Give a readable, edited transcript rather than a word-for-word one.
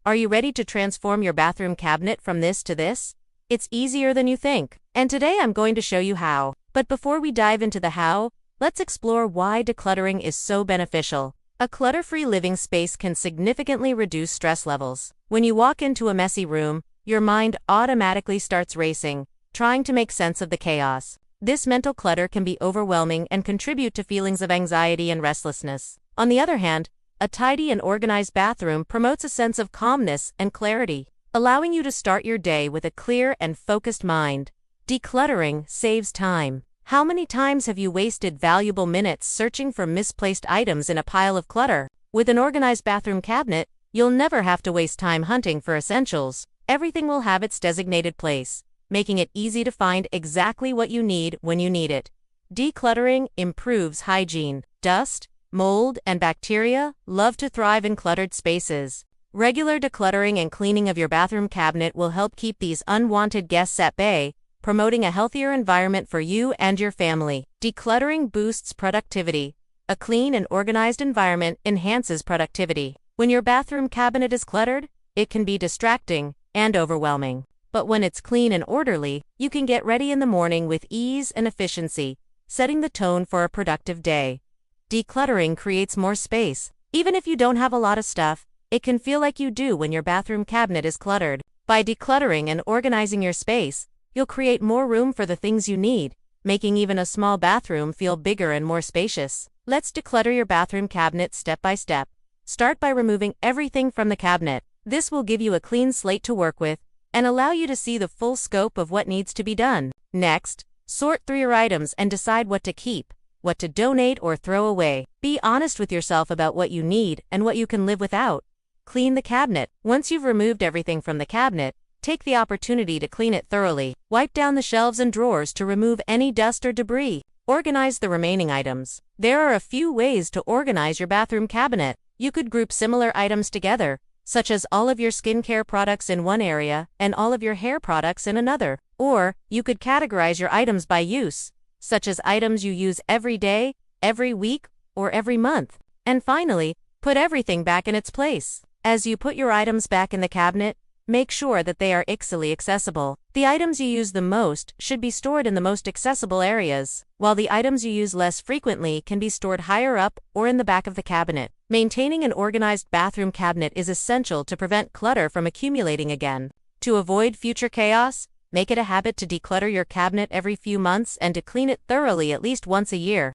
Are you ready to transform your bathroom cabinet from this to this? It's easier than you think, and today I'm going to show you how. But before we dive into the how, let's explore why decluttering is so beneficial. A clutter-free living space can significantly reduce stress levels. When you walk into a messy room, your mind automatically starts racing, trying to make sense of the chaos. This mental clutter can be overwhelming and contribute to feelings of anxiety and restlessness. On the other hand, a tidy and organized bathroom promotes a sense of calmness and clarity, allowing you to start your day with a clear and focused mind. Decluttering saves time. How many times have you wasted valuable minutes searching for misplaced items in a pile of clutter? With an organized bathroom cabinet, you'll never have to waste time hunting for essentials. Everything will have its designated place, making it easy to find exactly what you need when you need it. Decluttering improves hygiene. Dust, mold, and bacteria love to thrive in cluttered spaces. Regular decluttering and cleaning of your bathroom cabinet will help keep these unwanted guests at bay, promoting a healthier environment for you and your family. Decluttering boosts productivity. A clean and organized environment enhances productivity. When your bathroom cabinet is cluttered, it can be distracting and overwhelming. But when it's clean and orderly, you can get ready in the morning with ease and efficiency, setting the tone for a productive day. Decluttering creates more space. Even if you don't have a lot of stuff, it can feel like you do when your bathroom cabinet is cluttered. By decluttering and organizing your space, you'll create more room for the things you need, making even a small bathroom feel bigger and more spacious. Let's declutter your bathroom cabinet step by step. Start by removing everything from the cabinet. This will give you a clean slate to work with and allow you to see the full scope of what needs to be done. Next, sort through your items and decide what to keep, what to donate or throw away. Be honest with yourself about what you need and what you can live without. Clean the cabinet. Once you've removed everything from the cabinet, take the opportunity to clean it thoroughly. Wipe down the shelves and drawers to remove any dust or debris. Organize the remaining items. There are a few ways to organize your bathroom cabinet. You could group similar items together, such as all of your skincare products in one area and all of your hair products in another. Or, you could categorize your items by use, such as items you use every day, every week, or every month. And finally, put everything back in its place. As you put your items back in the cabinet, make sure that they are easily accessible. The items you use the most should be stored in the most accessible areas, while the items you use less frequently can be stored higher up or in the back of the cabinet. Maintaining an organized bathroom cabinet is essential to prevent clutter from accumulating again. To avoid future chaos, make it a habit to declutter your cabinet every few months and to clean it thoroughly at least once a year.